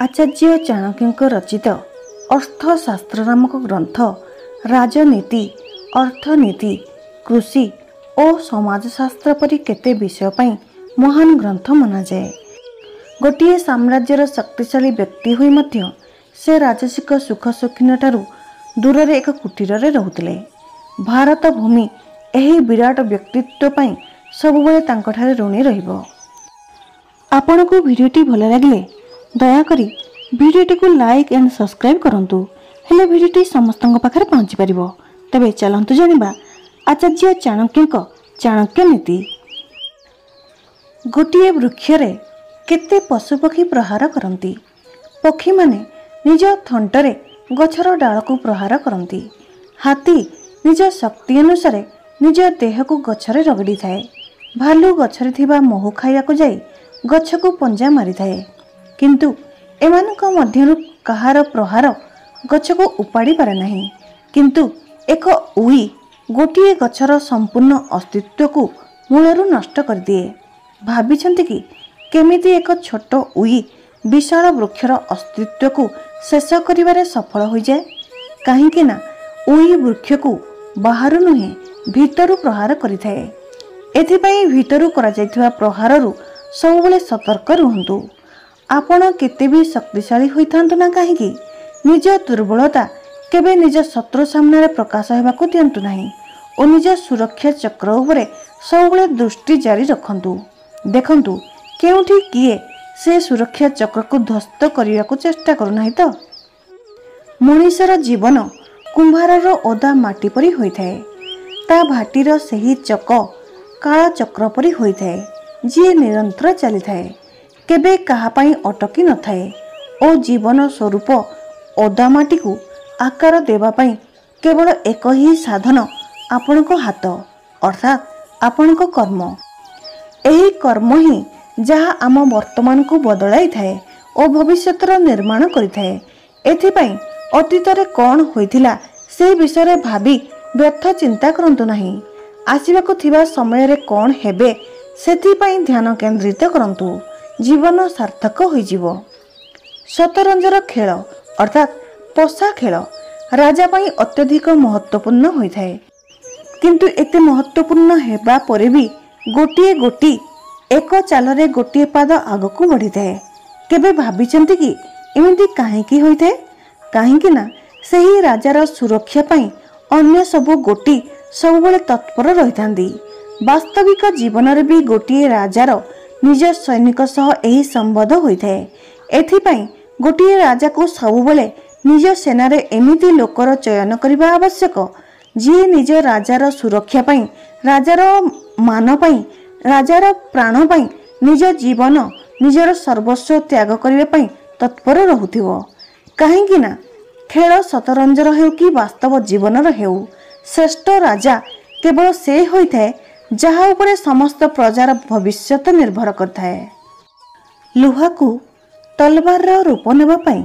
आचार्य चाणक्य रचित अर्थशास्त्र नामक ग्रंथ राजनीति, अर्थनीति, कृषि और समाजशास्त्र परि केते विषय पई महान ग्रंथ मना जाए। गोटे साम्राज्यर शक्तिशाली व्यक्ति हुई मध्य से राजसिक सुख शौकीन ठारू दूर रे एक कुटीर रे रहुतिले। भारत भूमि एही विराट व्यक्तित्व पई सबुबले तांको ठारे ऋणी रहिबो। आपनको भिडियोटी भल लागिले दयाकरी भिडियोटी को लाइक एंड सब्सक्राइब करंतु। हेले भिडियोटी समस्तଙ୍କ पाखरे पहुंची परिबो। तबे चलंतु जानिबा आचार्य चाणक्यक चाणक्य नीति। गोटिए वृक्ष रे केते पशुपक्षी प्रहार करंती। पक्षी माने निज थंटरे गछर डाल को प्रहार करंती। हाथी निज शक्ति अनुसार निज देह को गछरे रगड़ी थाए। भालू गछरे थिबा महू खाइया को जाई गछ को पंजा मारी थाए। किंतु एमानक मध्यरु कहार प्रहार गछ को उपाड़ी पारे नहीं। किंतु एक उई गोटिए गछर संपूर्ण अस्तित्व को मूलरू नष्ट कर दिए। भाबिछंती कि केमिति एक छोट उई विशाल वृक्षर अस्तित्व को शेष करिवारे सफल हो जाए। कहीं ना उई वृक्ष को बाहर नुहे भीतरू प्रहार करिथाए। एथिपाई भीतरू करा जायथिबा प्रहाररू सबुबले सतर्क रुहंतु। आपण केते भी शक्तिशाली होइथांतु ना काहेकि निज दुर्बलता केबे निज शत्रु सामने प्रकाश हेबाकु दियंतु नाही और निज सुरक्षा चक्र उपरे सबुबले दृष्टि जारी रखंतु। देखंतु केउठी किए से सुरक्षा चक्र को ध्वस्त करने को चेष्टा करू नाही तो। मनुष्यर जीवन कुंभारर ओदा माटी परी होइथाए। ता भाटीर सही चक काला चक्र परी होइथाए जी निरंतर चली थाए, केबे कहा पाई अटकी न थाए और जीवन स्वरूप ओदा माटी को आकार देवा पाई केवल एक ही साधन आपनको हाथ अर्थात आपनको कर्म। एही कर्म ही जहा आम वर्तमान को बदलाई थाए और भविष्यतर निर्माण करिथाए। एथिपाई अतीत रे कौन होइथिला से विषय भाबी व्यर्थ चिंता करंतु नाही। आसिबाकु थिबा समय रे कौन हेबे सेथिपाई ध्यान केंद्रित करंतु। जीवन सार्थक होइजिवो। शतरंजर खेल अर्थात पशा खेल राजा पाई अत्यधिक महत्वपूर्ण होइथाए। किंतु एते महत्वपूर्ण हेबा परे भी गोटिए गोटी एक चाल रे गोटिए पाद आगकू बढ़ी थाए। केबे भाबिचंती कि एमिति काहेकि होइथाए? काहेकि ना सेही राजार सुरक्षा पाई अन्य सब गोटी सबुबले तत्पर रहिथांदी। वास्तविक जीवन रे भी गोटिए राजार निज सैनिक सह एही संबंध होइथाए। एथिपाई गोटिए राजा को सबुबले निज सेना रे एमिति लोकर चयन करिबा आवश्यक जी निज राजार सुरक्षा पाई, राजार मान पाई, राजार प्राण पाई निज जीवन निजर सर्वस्व त्याग करिबा पाई तत्पर रहुथिवो। काहेकि ना खेल शतरंजर हेउ कि वास्तव जीवनर हेउ श्रेष्ठ राजा केवल से होइथाए जहा उपरे समस्त प्रजार भविष्यत निर्भर करथाए। लुहा को तलवार रूप नेबा पाई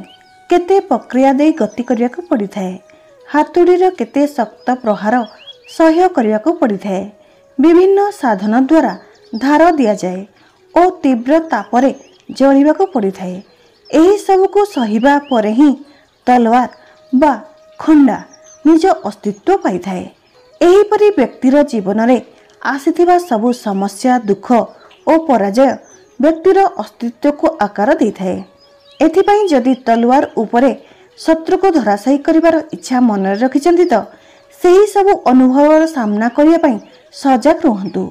केते प्रक्रिया दे गति करिया को पड़िथाए। हातुड़ीर केते शक्त प्रहार सह्य करिया को पड़िथाए। विभिन्न साधन द्वारा धार दिया जाए और तीव्र तापरे जलिबा को पड़िथाए। एही सब को सहिबा परे ही तलवार बा खंडा निज अस्तित्व पाइथाए। एही परि व्यक्तिर जीवन रे आसीथिबा सबु समस्या दुख और पराजय व्यक्तिर अस्तित्व को आकार देइथाए। एथिपाई जदि तलवार उपरे शत्रु को धराशायी करिवार इच्छा मन रे रखिचंती तो सेही सबु अनुभव सामना करिया पाई सजग रुहंतु।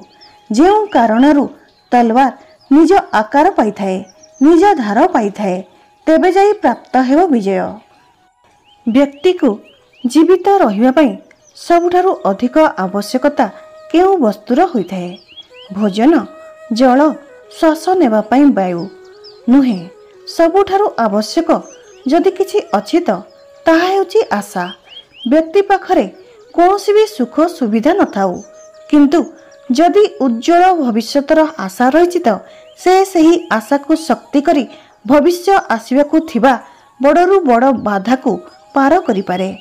जेउ कारणरू तलवार निज आकार पाइथाए, निज धार पाइथाए, तेबे जाई प्राप्त हेबो विजय। व्यक्ति को जीवित रहिबा पाई सबुठारु अधिक आवश्यकता केउ वस्तुर होइथाए? भोजन, जल, श्वास नेबा पाई वायु नुहे। सबुठारु आवश्यक जदि किछि अछि तो ताहा हेउछि आशा। व्यक्ति पाखरे कोनोसी भी सुख सुविधा न थाउ, किंतु जदि उज्जवल भविष्यतर आशा रहिछि तो से सही आशा को शक्ति करी भविष्य आसिबाकु थिबा बड़रू बड़ बाधा को पार करि पारे।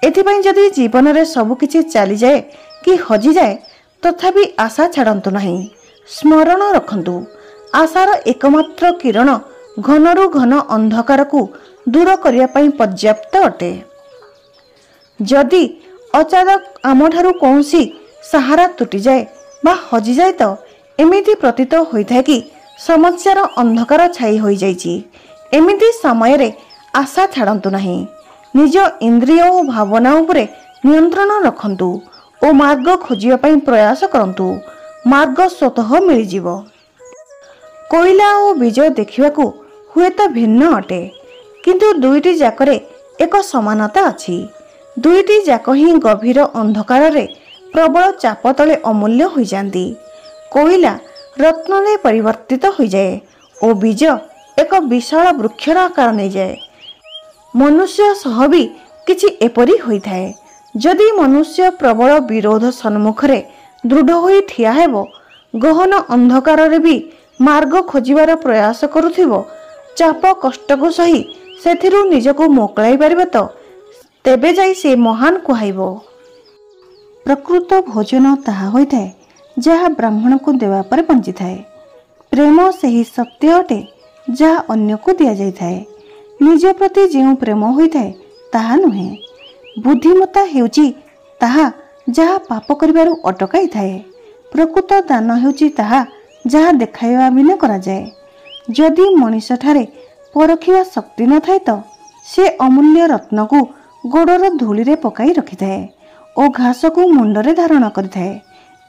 एथिपाई जदि जीवन रे सब किछि चली जाए कि हजि जाए तथापि आशा छाड़ंतु नहीं। स्मरण रखंतु आशार एकमात्र किरण घनरू घन अंधकार को दूर करने पर पर्याप्त अटे। जदि अचानक आमठारू कौनसी सहारा तुटी जाए बा हजि जाए तो एमिति प्रतीत होइथाय कि समस्यार अंधकार छाई होई जाइछि। एमिति समय रे आशा छाड़ंतु नहीं। निज इंद्रिय और भावना उपरे नियंत्रण रखंतु और मार्ग खोजिया पई प्रयास करंतु। मार्ग स्वतः मिल जिवो। कोयला और विजय देखिबाकू हुए तो भिन्न अटे, किंतु दुईटी जाकरे एक समानता अछि। दुईटी जाक ही गभीर अंधकार रे प्रबल चाप तले अमूल्य हो जाती। कोयला रत्न रे परिवर्तित हो जाए और बीज एक विशाल वृक्षर आकार नहीं जाए। मनुष्य सह भी किछि एपरी होइथाए। जदि मनुष्य प्रबल विरोध सम्मुखरे दृढ़ होई ठिया हेबो, गहन अंधकार रे भी मार्ग खोजिबार प्रयास करुथिबो, चाप कष्ट को सही सेथिरु निजको मोकळाई पारिबो तो तेबे जाई से महान कुहाइबो। प्रकृत भोजन ताहा होइथाए जहा ब्राह्मण को देवा पर बंची थाए। प्रेम सही सत्य अटे जहा अन्य को दिया जाय थाए। निज प्रति जो प्रेम होइथाए ताहा नुहे। बुद्धिमत्ता हेउची ताहा जहा पाप करिबारु अटकाई थाए। प्रकृत दान हेउची ताहा जहा देखाइबा बिना करा जाए। जदि मनीष ठारे परखिबा शक्ति न थाए तो से अमूल्य रत्न को गोड़र धूली रे पकाई रखि थाए और घास को मुंडरे धारण करिथाए।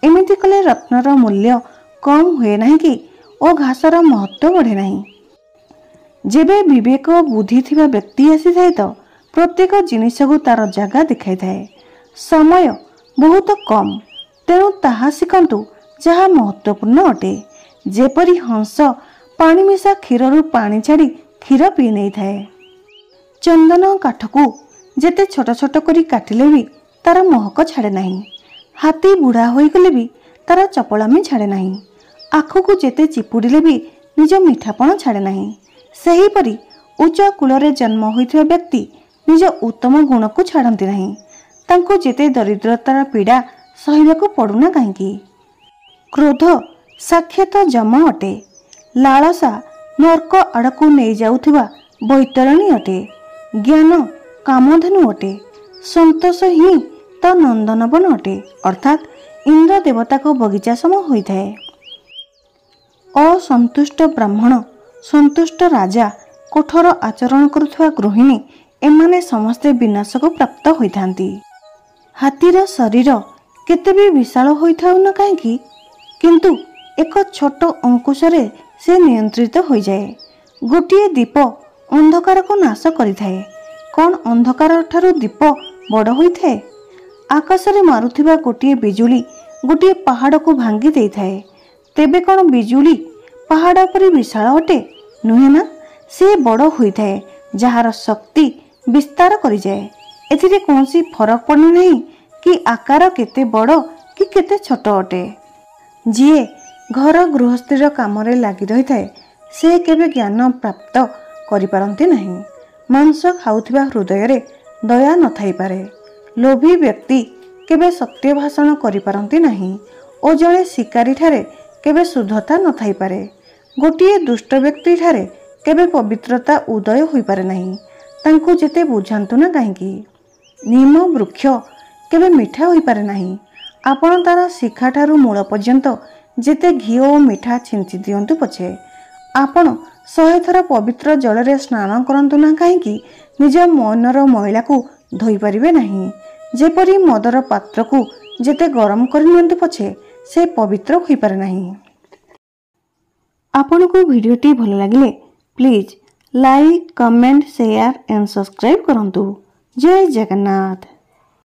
एमिति कले रत्नर मूल्य कम हुए नहीं कि और घासर महत्व बढ़े नहीं। जेबे विवेक और बुद्धि थिबा व्यक्ति आसी थाए तो प्रत्येक जिनिस को तार जगह दिखाई थाए। समय बहुत कम, तेणु ताहा शिखंतु जहा महत्वपूर्ण अटे। जेपरी हंस पानी मिशा क्षीररू पानी छाड़ी क्षीर पी नहीं थाए। चंदन काठ को जेते छोट छोट करी काटिले भी तार महक छाड़े नहीं। हाथी बुढ़ा होई गले भी तार चपलामी छाड़े नहीं। आँख को जेते चिपुड़िले भी निज मीठापण छाड़े नहीं। सही परी उच्च कूलरे जन्म होइथिबा व्यक्ति निज उत्तम गुण को छाड़ती नहीं। तांको जेते दरिद्रतार पीड़ा सहिबाकू पड़ुना काहींकी। क्रोध साक्षात जम अटे। लालसा नर्क आड़कू नहीं जाउथिबा बैतरणी अटे। ज्ञान कामधेनु अटे। संतोष ही तो नंदनवन अटे, अर्थात इंद्र देवता को बगीचा सम होइथाए। असंतुष्ट ब्राह्मण, संतुष्ट राजा, कठोर आचरण करुथुवा गृहिणी एमाने समस्ते विनाश को प्राप्त होइथांती। हाथीर शरीर केते भी विशाल होइथाउ न काहेकि, किंतु एक छोट अंकुशरे से नियंत्रित हो जाए। गोटिए दीप अंधकार को नाश करिथाए। कौन अंधकार ठारू दीप बड़ होइथाए? आकाशरे मारुथिबा गोटिए बिजुली गोटिए पहाड़ को भांगी देइथाए। तेबे कौन बिजुली पहाड़ परि विशाल अटे? नुहे ना। से बड़ होइथाए जहार शक्ति विस्तार करि जाए। एथिरे कोनसी फरक पड़े नहीं कि आकार केते बड़ कि केते छोट अटे। जिए घर गृहस्थीर काम रे लागि रहिथाए से केबे ज्ञान प्राप्त करि पारंती नहीं। मांस खाउथिबा हृदय रे दया न थाई पारे। लोभी व्यक्ति केबे सत्य भाषण करि पारंती नहीं और जड़े शिकारी ठारे केबे शुद्धता न थाई पारे। गोटिए दुष्ट व्यक्ति ठारे केबे पवित्रता उदय होई पारे नहीं। तांको जेते बुझांतु ना काहेकि। नीम वृक्ष केबे मिठा होई पारे नहीं। आपण तार शिखा ठारू मूल पर्यंत जेते घी और मिठा छिंची दियंतु पछे आपण 100 थर पवित्र जल रे स्नान करंतु ना काहेकि निज मनर मैला को धोई परिबे नहीं। जेपरी मदर पात्र को जेते गरम कर नियंतु पछे से पवित्र होई पारे नहीं। आपण को वीडियोटी भल लागिले please like, comment, share and subscribe करंतु। जय जगन्नाथ।